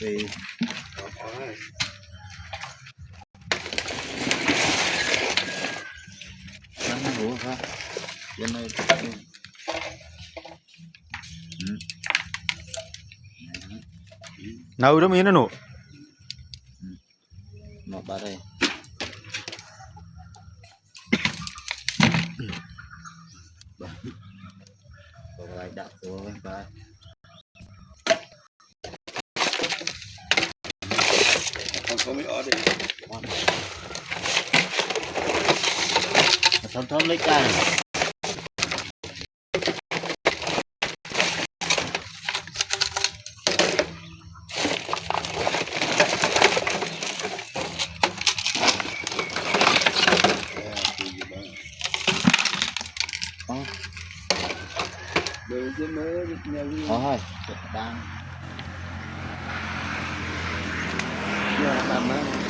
thì nó ngủ không bên đây nấu đó miếng nó nụ một ba đây còn lại đặt xuống ba không biết ở đây thơm thơm lấy cay đều chứ mới thôi đang làm